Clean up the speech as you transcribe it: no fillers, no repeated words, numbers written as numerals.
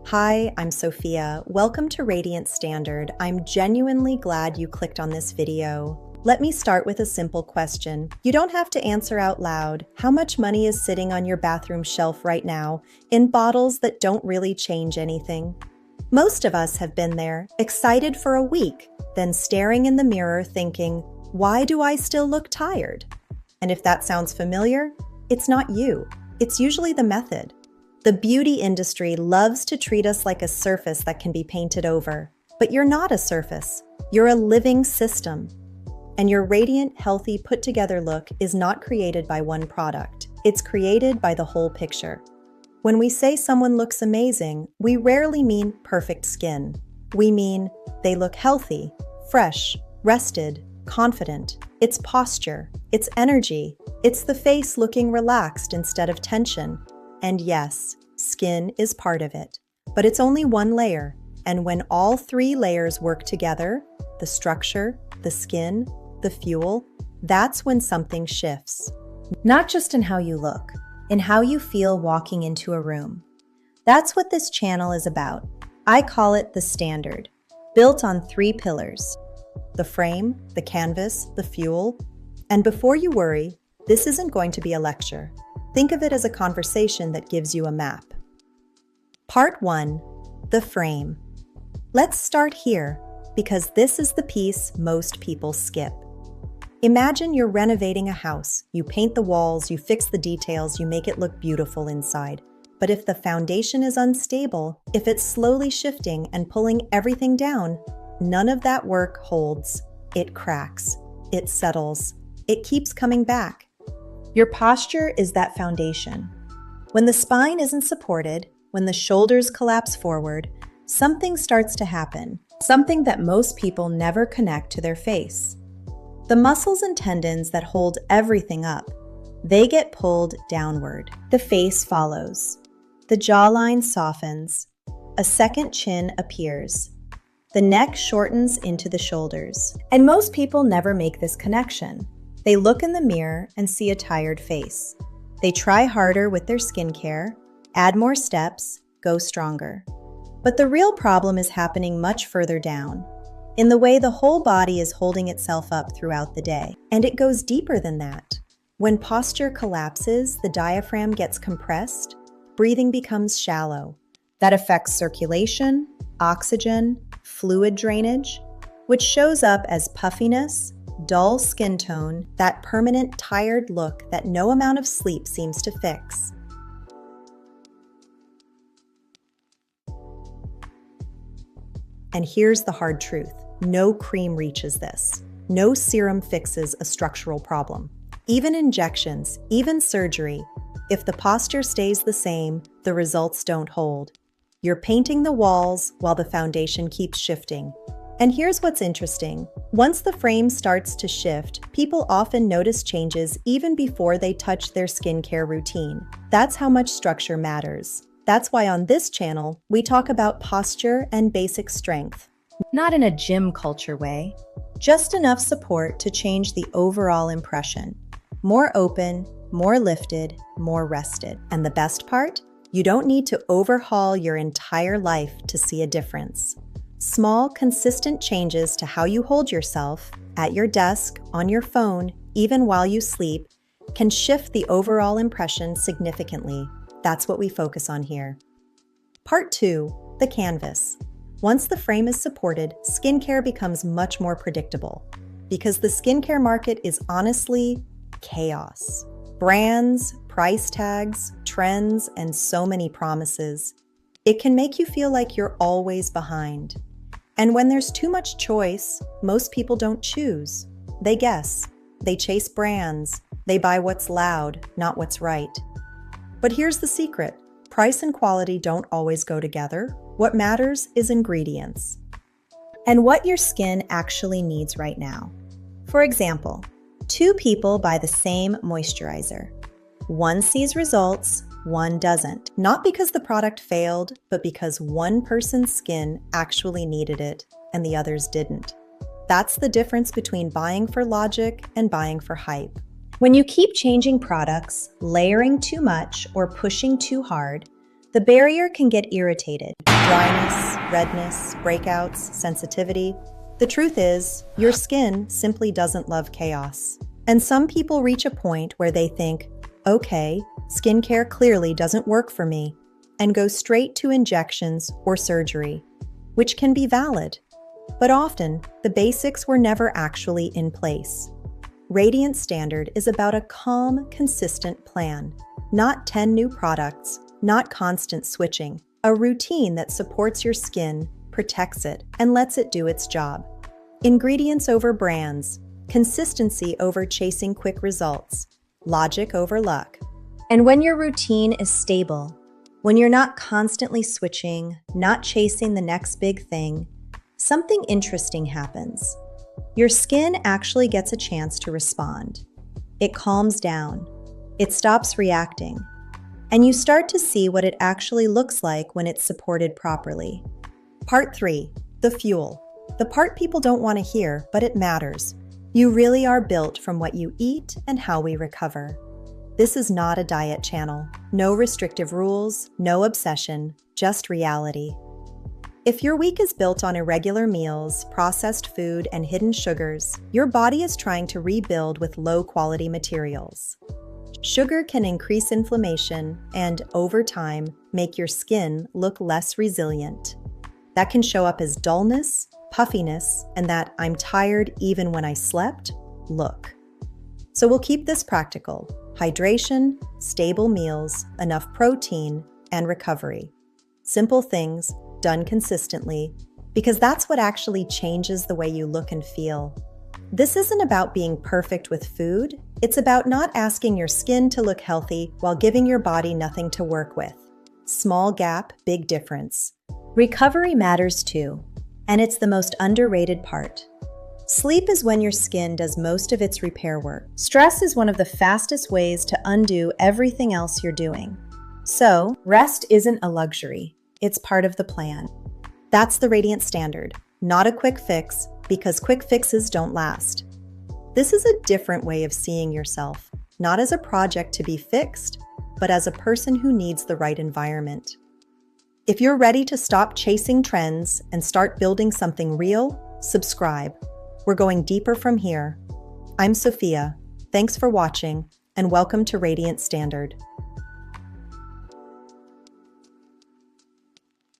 Hi, I'm Sophia. Welcome to Radiant Standard. I'm genuinely glad you clicked on this video. Let me start with a simple question. You don't have to answer out loud. How much money is sitting on your bathroom shelf right now in bottles that don't really change anything? Most of us have been there, excited for a week, then staring in the mirror thinking, why do I still look tired? And if that sounds familiar, it's not you. It's usually the method. The beauty industry loves to treat us like a surface that can be painted over. But you're not a surface. You're a living system. And your radiant, healthy, put-together look is not created by one product. It's created by the whole picture. When we say someone looks amazing, we rarely mean perfect skin. We mean they look healthy, fresh, rested, confident. It's posture. It's energy. It's the face looking relaxed instead of tension. And yes, skin is part of it, but it's only one layer. And when all three layers work together, the structure, the skin, the fuel, that's when something shifts. Not just in how you look, in how you feel walking into a room. That's what this channel is about. I call it the standard, built on three pillars: the frame, the canvas, the fuel. And before you worry, this isn't going to be a lecture. Think of it as a conversation that gives you a map. Part 1, the frame. Let's start here, because this is the piece most people skip. Imagine you're renovating a house. You paint the walls, you fix the details, you make it look beautiful inside. But if the foundation is unstable, if it's slowly shifting and pulling everything down, none of that work holds. It cracks. It settles. It keeps coming back. Your posture is that foundation. When the spine isn't supported, when the shoulders collapse forward, something starts to happen, something that most people never connect to their face. The muscles and tendons that hold everything up, they get pulled downward. The face follows. The jawline softens. A second chin appears. The neck shortens into the shoulders. And most people never make this connection. They look in the mirror and see a tired face. They try harder with their skincare, add more steps, go stronger. But the real problem is happening much further down, in the way the whole body is holding itself up throughout the day. And it goes deeper than that. When posture collapses, the diaphragm gets compressed, breathing becomes shallow. That affects circulation, oxygen, fluid drainage, which shows up as puffiness, dull skin tone, that permanent tired look that no amount of sleep seems to fix. And here's the hard truth. No cream reaches this. No serum fixes a structural problem. Even injections, even surgery, if the posture stays the same, the results don't hold. You're painting the walls while the foundation keeps shifting. And here's what's interesting. Once the frame starts to shift, people often notice changes even before they touch their skincare routine. That's how much structure matters. That's why on this channel, we talk about posture and basic strength. Not in a gym culture way, just enough support to change the overall impression. More open, more lifted, more rested. And the best part? You don't need to overhaul your entire life to see a difference. Small, consistent changes to how you hold yourself, at your desk, on your phone, even while you sleep, can shift the overall impression significantly. That's what we focus on here. Part 2, the canvas. Once the frame is supported, skincare becomes much more predictable. Because the skincare market is honestly chaos. Brands, price tags, trends, and so many promises. It can make you feel like you're always behind. And when there's too much choice, most people don't choose. They guess. They chase brands. They buy what's loud, not what's right. But here's the secret. Price and quality don't always go together. What matters is ingredients. And what your skin actually needs right now. For example, 2 people buy the same moisturizer. One sees results, one doesn't. Not because the product failed, but because one person's skin actually needed it and the others didn't. That's the difference between buying for logic and buying for hype. When you keep changing products, layering too much, or pushing too hard, The barrier can get irritated. Dryness, redness, breakouts, sensitivity. The truth is, your skin simply doesn't love chaos. And some people reach a point where they think, okay, skincare clearly doesn't work for me, and go straight to injections or surgery, which can be valid. But often, the basics were never actually in place. Radiant Standard is about a calm, consistent plan, not 10 new products, not constant switching, a routine that supports your skin, protects it, and lets it do its job. Ingredients over brands, consistency over chasing quick results, logic over luck. And when your routine is stable, when you're not constantly switching, not chasing the next big thing, something interesting happens. Your skin actually gets a chance to respond. It calms down. It stops reacting. And you start to see what it actually looks like when it's supported properly. Part 3, the fuel. The part people don't want to hear, but it matters. You really are built from what you eat and how we recover. This is not a diet channel. No restrictive rules, no obsession, just reality. If your week is built on irregular meals, processed food, and hidden sugars, your body is trying to rebuild with low-quality materials. Sugar can increase inflammation and, over time, make your skin look less resilient. That can show up as dullness, puffiness, and that "I'm tired even when I slept" look. So we'll keep this practical: hydration, stable meals, enough protein, and recovery. Simple things, done consistently, because that's what actually changes the way you look and feel. This isn't about being perfect with food. It's about not asking your skin to look healthy while giving your body nothing to work with. Small gap, big difference. Recovery matters too, and it's the most underrated part. Sleep is when your skin does most of its repair work. Stress is one of the fastest ways to undo everything else you're doing. So, rest isn't a luxury. It's part of the plan. That's the Radiant Standard, not a quick fix, because quick fixes don't last. This is a different way of seeing yourself, not as a project to be fixed, but as a person who needs the right environment. If you're ready to stop chasing trends and start building something real, subscribe. We're going deeper from here. I'm Sophia. Thanks for watching, and welcome to Radiant Standard.